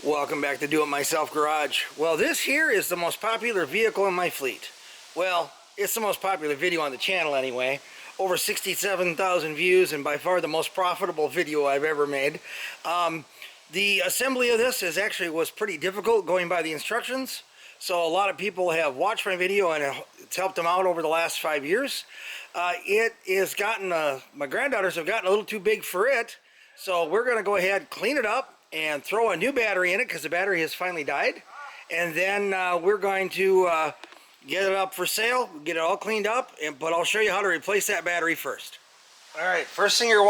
Welcome back to Do It Myself Garage. Well, this here is the most popular vehicle in my fleet. Well, it's the most popular video on the channel anyway. Over 67,000 views and by far the most profitable video I've ever made. The assembly of this was pretty difficult going by the instructions. So a lot of people have watched my video and it's helped them out over the last 5 years. It has gotten, my granddaughters have gotten a little too big for it. So we're going to go ahead, clean it up, and throw a new battery in it because the battery has finally died. And then we're going to get it up for sale, get it all cleaned up, but I'll show you how to replace that battery first. Alright, first thing you're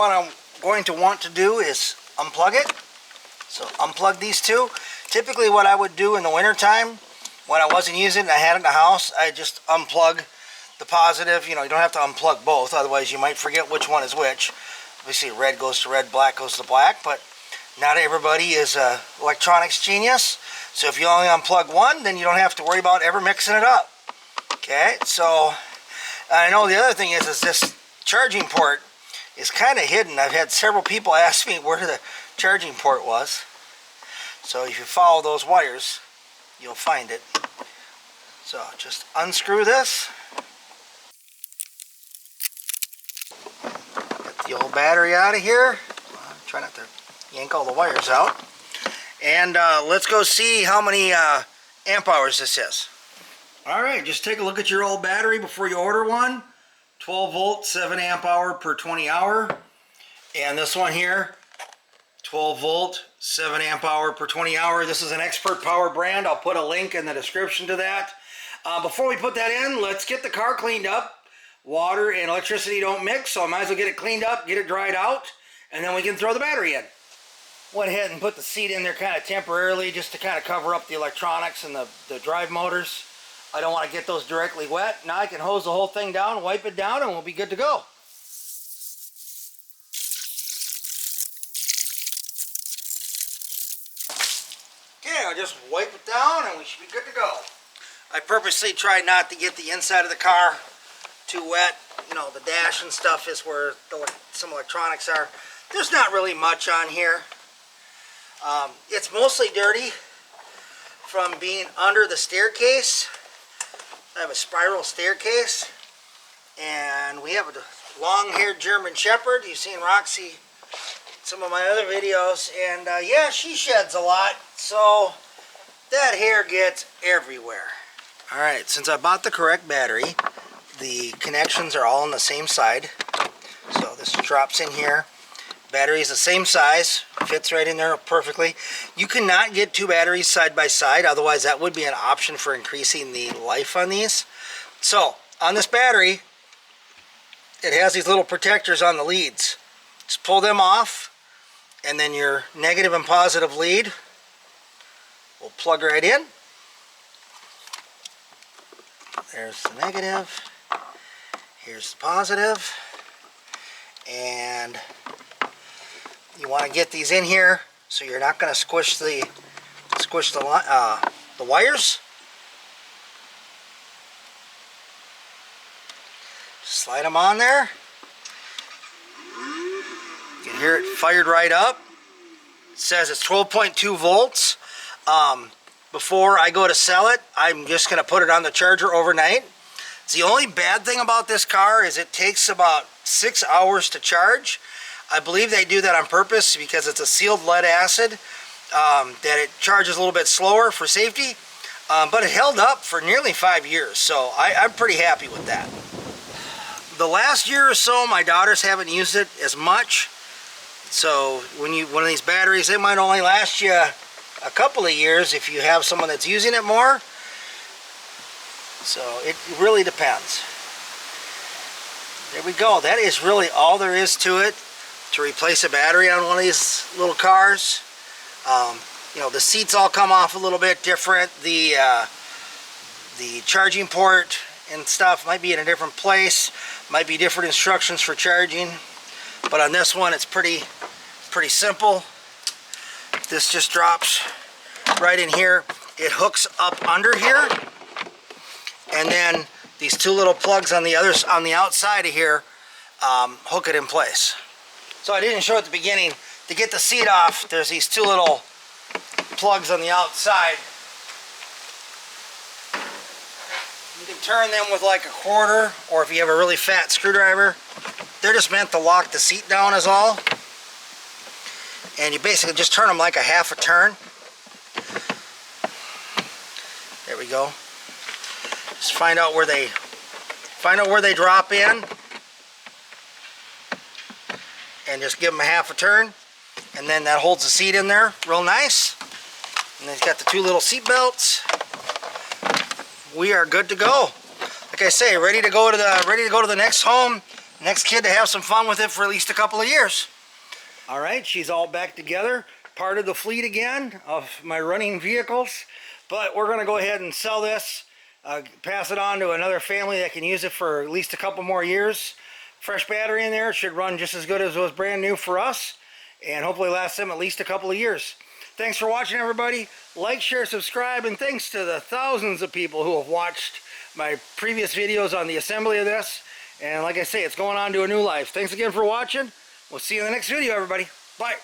going to want to do is unplug it. So unplug these two. Typically what I would do in the winter time when I wasn't using it and I had it in the house, I just unplug the positive. You know, you don't have to unplug both, otherwise you might forget which one is which. Obviously red goes to red, black goes to black, but not everybody is an electronics genius. So if you only unplug one, then you don't have to worry about ever mixing it up. Okay, so I know the other thing is this charging port is kind of hidden. I've had several people ask me where the charging port was. So if you follow those wires, you'll find it. So just unscrew this. Get the old battery out of here. Try not to yank all the wires out. And let's go see how many amp hours this is. Alright, just take a look at your old battery before you order one. 12 volt, 7 amp hour per 20 hour. And this one here, 12 volt, 7 amp hour per 20 hour. This is an Expert Power brand. I'll put a link in the description to that. Before we put that in, let's get the car cleaned up. Water and electricity don't mix, so I might as well get it cleaned up, get it dried out, and then we can throw the battery in. Went ahead and put the seat in there kind of temporarily just to kind of cover up the electronics and the drive motors. I don't want to get those directly wet. Now I can hose the whole thing down, wipe it down, and we'll be good to go. Okay, I'll just wipe it down and we should be good to go. I purposely tried not to get the inside of the car too wet. You know, the dash and stuff is where some electronics are. There's not really much on here. It's mostly dirty from being under the staircase. I have a spiral staircase, and we have a long-haired German Shepherd. You've seen Roxy in some of my other videos, and yeah, she sheds a lot, so that hair gets everywhere. Alright, since I bought the correct battery, the connections are all on the same side. So this drops in here. Battery is the same size, fits right in there perfectly. You cannot get two batteries side by side, otherwise that would be an option for increasing the life on these. So on this battery, it has these little protectors on the leads. Just pull them off, and then your negative and positive lead will plug right in. There's the negative, here's the positive, and you want to get these in here so you're not going to squish the wires. Slide them on there. You can hear it fired right up. It says it's 12.2 volts. Before I go to sell it, I'm just going to put it on the charger overnight. The only bad thing about this car is it takes about 6 hours to charge. I believe they do that on purpose because it's a sealed lead acid, that it charges a little bit slower for safety, but it held up for nearly 5 years, so I'm pretty happy with that. The last year or so, my daughters haven't used it as much, so one of these batteries, it might only last you a couple of years if you have someone that's using it more, so it really depends. There we go. That is really all there is to it. To replace a battery on one of these little cars. You know, the seats all come off a little bit different. The charging port and stuff might be in a different place. Might be different instructions for charging. But on this one, it's pretty simple. This just drops right in here. It hooks up under here, and then these two little plugs on the outside of here hook it in place. So I didn't show at the beginning. To get the seat off, there's these two little plugs on the outside. You can turn them with like a quarter, or if you have a really fat screwdriver. They're just meant to lock the seat down is all. And you basically just turn them like a half a turn. There we go. Just find out where they drop in. And just give them a half a turn. And then that holds the seat in there real nice. And then it's got the two little seat belts. We are good to go. Like I say, ready to go to the next home, next kid to have some fun with it for at least a couple of years. All right, she's all back together, part of the fleet again of my running vehicles. But we're going to go ahead and sell this, pass it on to another family that can use it for at least a couple more years. Fresh battery in there, should run just as good as it was brand new for us, and hopefully last them at least a couple of years. Thanks for watching, everybody. Like, share, subscribe, and thanks to the thousands of people who have watched my previous videos on the assembly of this. And like I say, it's going on to a new life. Thanks again for watching. We'll see you in the next video, everybody. Bye.